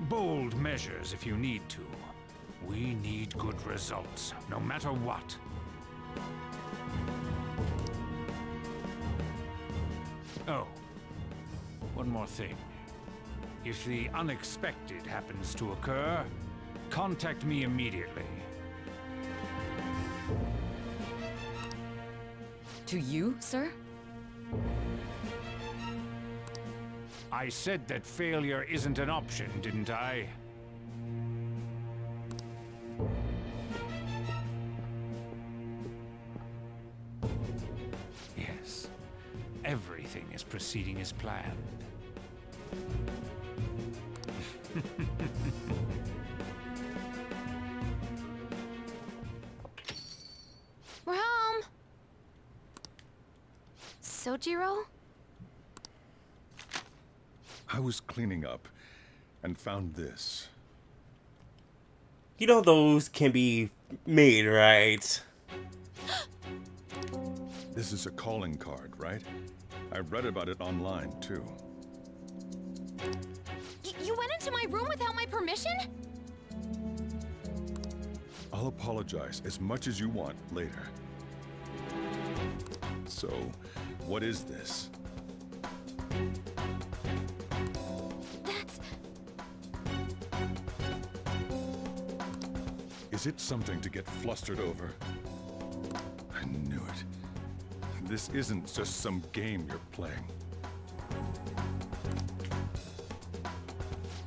bold measures if you need to. We need good results, no matter what. Oh, one more thing. If the unexpected happens to occur, contact me immediately. To you, sir? I said that failure isn't an option, didn't I? Yes. Everything is proceeding as planned. We're home! Sojiro? I was cleaning up and found this. You know those can be made, right? This is a calling card, right? I read about it online, too. You went into my room without my permission? I'll apologize as much as you want later. So, what is this? That's... Is it something to get flustered over? I knew it. This isn't just some game you're playing.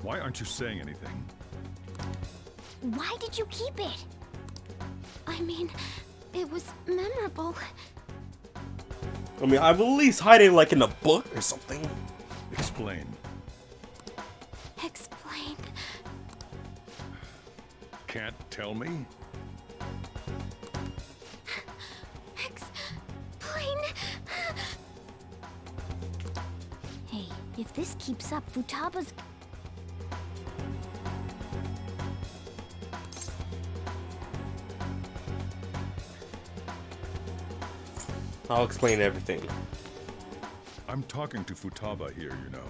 Why aren't you saying anything? Why did you keep it? I mean, it was memorable. I mean, I will at least hide it like in a book or something. Explain. Explain. Can't tell me? Explain. Hey, if this keeps up, Futaba's... I'll explain everything. I'm talking to Futaba here, you know.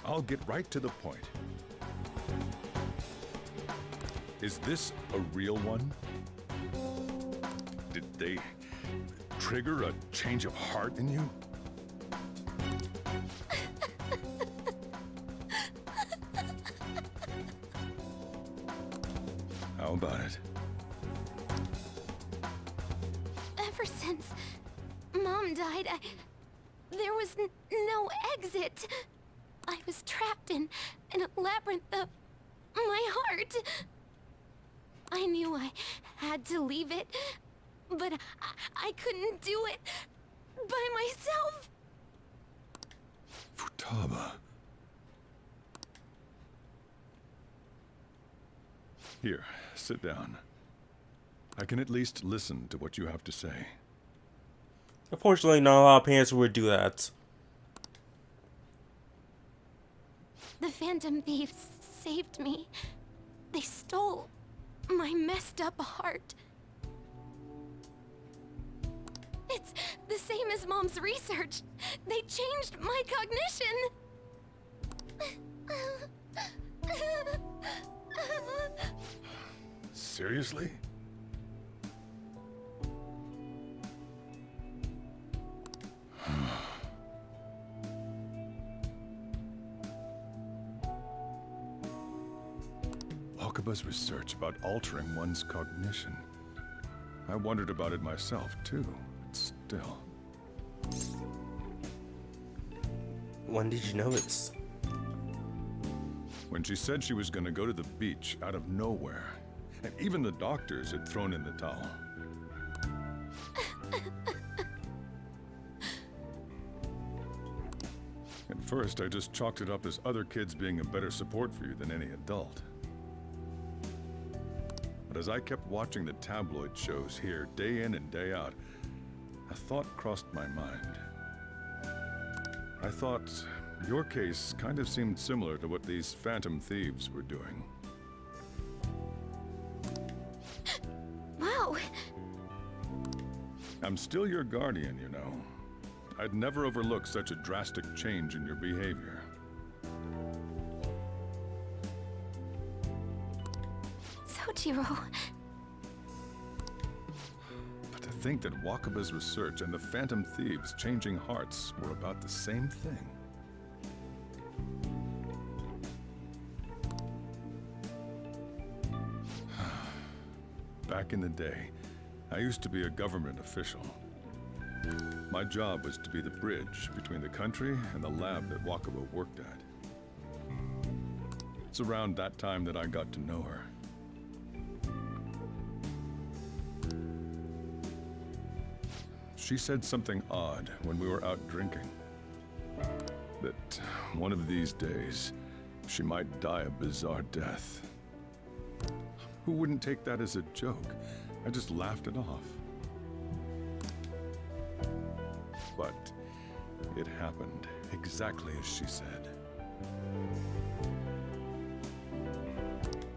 I'll get right to the point. Is this a real one? Did they trigger a change of heart in you? How about it? Ever since Mom died, there was no exit. I was trapped in a labyrinth of my heart. I knew I had to leave it, but I couldn't do it by myself. Futaba. Here, sit down. I can at least listen to what you have to say. Unfortunately, not a lot of parents would do that. The Phantom Thieves saved me. They stole my messed up heart. It's the same as Mom's research. They changed my cognition. Seriously? Okaba's research about altering one's cognition. I wondered about it myself, too. Still. When did you notice? When she said she was going to go to the beach out of nowhere. And even the doctors had thrown in the towel. At first, I just chalked it up as other kids being a better support for you than any adult. But as I kept watching the tabloid shows here, day in and day out, a thought crossed my mind. I thought your case kind of seemed similar to what these Phantom Thieves were doing. Wow, I'm still your guardian, you know. I'd never overlook such a drastic change in your behavior. Sojiro. But to think that Wakaba's research and the Phantom Thieves changing hearts were about the same thing. Back in the day, I used to be a government official. My job was to be the bridge between the country and the lab that Wakaba worked at. It's around that time that I got to know her. She said something odd when we were out drinking. That one of these days, she might die a bizarre death. Who wouldn't take that as a joke? I just laughed it off. But it happened exactly as she said.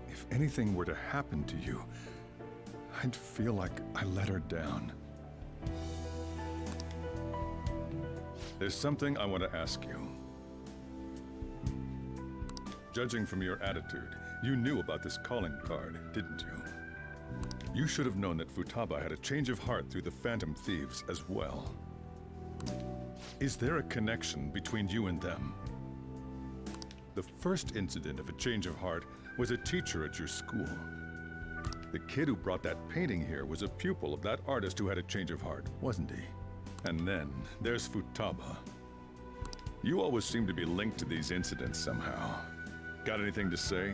If anything were to happen to you, I'd feel like I let her down. There's something I want to ask you. Judging from your attitude, you knew about this calling card, didn't you? You should have known that Futaba had a change of heart through the Phantom Thieves as well. Is there a connection between you and them? The first incident of a change of heart was a teacher at your school. The kid who brought that painting here was a pupil of that artist who had a change of heart, wasn't he? And then there's Futaba. You always seem to be linked to these incidents somehow. Got anything to say?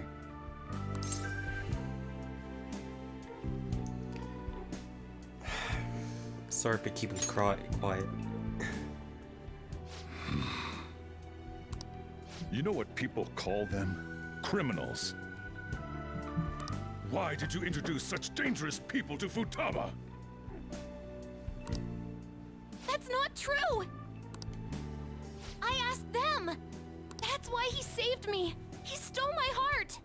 Sorry for keeping quiet. You know what people call them? Criminals. Why did you introduce such dangerous people to Futaba? That's not true! I asked them! That's why he saved me! He stole my heart!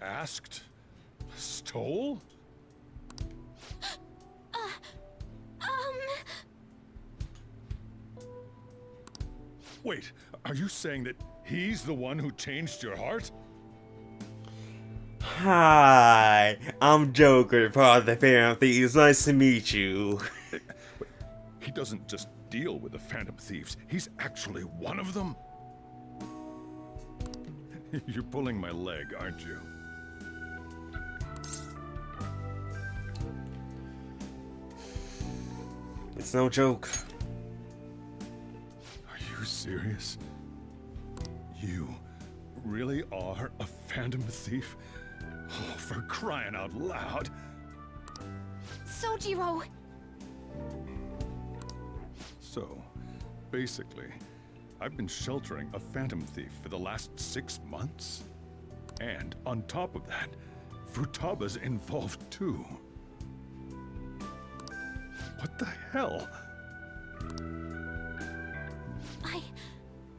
Asked? Stole? Wait, are you saying that he's the one who changed your heart? Hi, I'm Joker, part of the Phantom Thieves. Nice to meet you. He doesn't just deal with the Phantom Thieves, he's actually one of them? You're pulling my leg, aren't you? It's no joke. Are you serious? You really are a Phantom Thief? Oh, for crying out loud! Sojiro! So, basically, I've been sheltering a Phantom Thief for the last 6 months? And on top of that, Futaba's involved too. What the hell?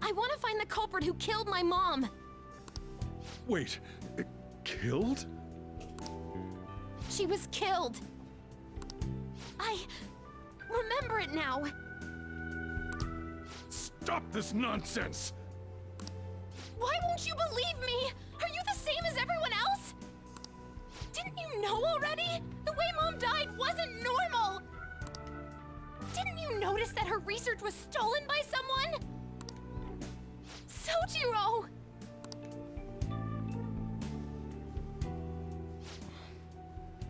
I want to find the culprit who killed my mom! Wait, killed? She was killed! I remember it now! Stop this nonsense! Why won't you believe me? Are you the same as everyone else? Didn't you know already? The way Mom died wasn't normal! Didn't you notice that her research was stolen by someone? Sojiro!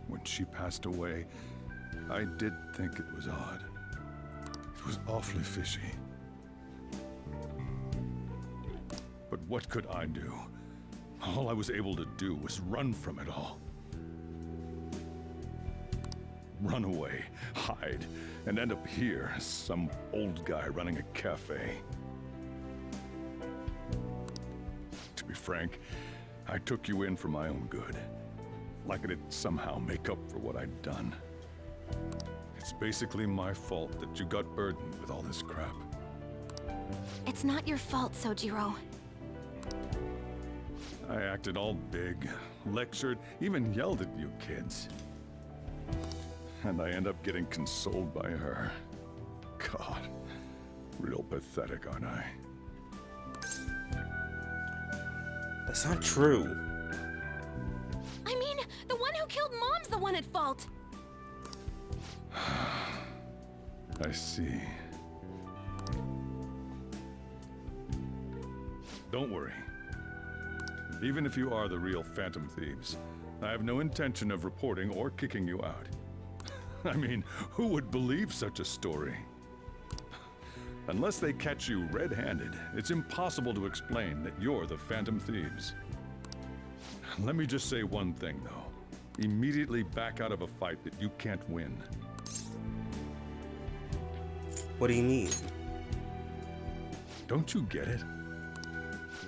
When she passed away, I did think it was odd. It was awfully fishy. But what could I do? All I was able to do was run from it all. Run away, hide, and end up here as some old guy running a cafe. To be frank, I took you in for my own good. Like it'd somehow make up for what I'd done. It's basically my fault that you got burdened with all this crap. It's not your fault, Sojiro. I acted all big, lectured, even yelled at you kids. and I end up getting consoled by her. God, real pathetic, aren't I? That's not true. I mean, the one who killed Mom's the one at fault. I see. Don't worry. Even if you are the real Phantom Thieves, I have no intention of reporting or kicking you out. I mean, who would believe such a story? Unless they catch you red-handed, it's impossible to explain that you're the Phantom Thieves. Let me just say one thing, though. Immediately back out of a fight that you can't win. What do you mean? Don't you get it?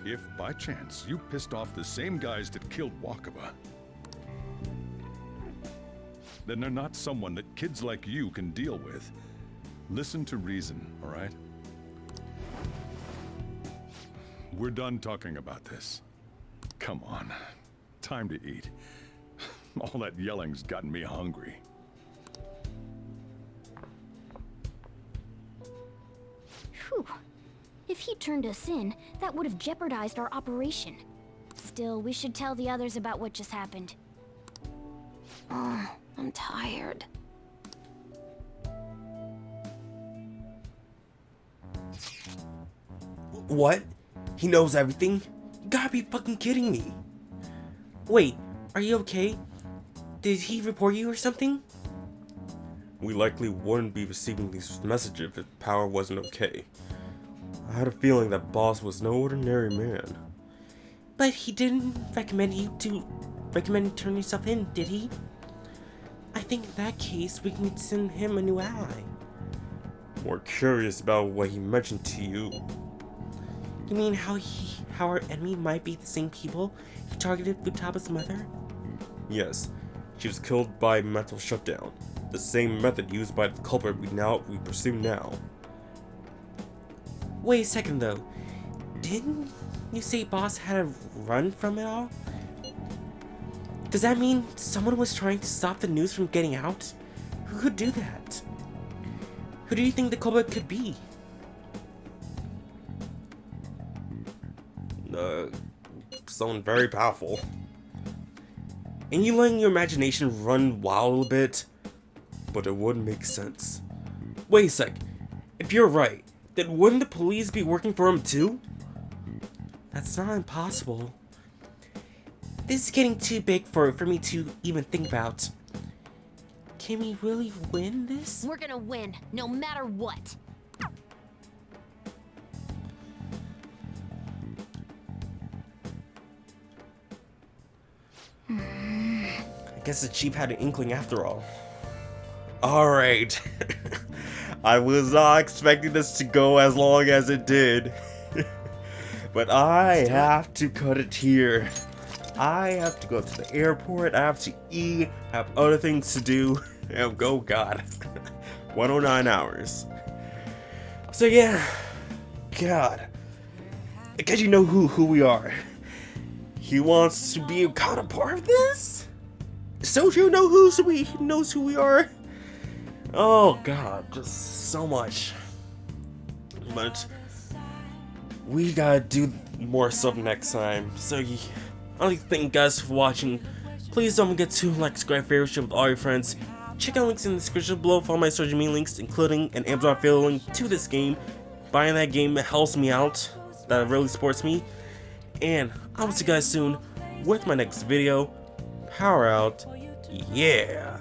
If, by chance, you pissed off the same guys that killed Wakaba, then they're not someone that kids like you can deal with. Listen to reason, all right? We're done talking about this. Come on. Time to eat. All that yelling's gotten me hungry. Phew. If he turned us in, that would have jeopardized our operation. Still, we should tell the others about what just happened. Oh, I'm tired. What? He knows everything? You gotta be fucking kidding me. Wait, are you okay? Did he report you or something? We likely wouldn't be receiving these messages if Power wasn't okay. I had a feeling that Boss was no ordinary man. But he didn't recommend you turn yourself in, did he? I think in that case we can send him a new ally. More curious about what he mentioned to you. You mean how our enemy might be the same people who targeted Futaba's mother? Yes, she was killed by mental shutdown. The same method used by the culprit we pursue now. Wait a second though. Didn't you say Boss had to run from it all? Does that mean someone was trying to stop the news from getting out? Who could do that? Who do you think the culprit could be? Someone very powerful. And you letting your imagination run wild a little bit? But it would make sense. Wait a sec. If you're right, then wouldn't the police be working for him too? That's not impossible. This is getting too big for me to even think about. Can we really win this? We're gonna win, no matter what. I guess the chief had an inkling after all. Alright. I was not expecting this to go as long as it did. But I have to cut it here. I have to go to the airport, I have to eat, I have other things to do. Oh god. 109 hours. So yeah. God. I guess you know who we are. He wants to be a kind of part of this? Soju knows who we are? Oh god, just so much. But we gotta do more stuff next time. So I'd like to thank you guys for watching. Please don't forget to like, subscribe, favorite, share with all your friends. Check out links in the description below for all my social media links, including an Amazon affiliate link to this game. Buying that game helps me out. That really supports me. And I'll see you guys soon with my next video. Power out. Yeah.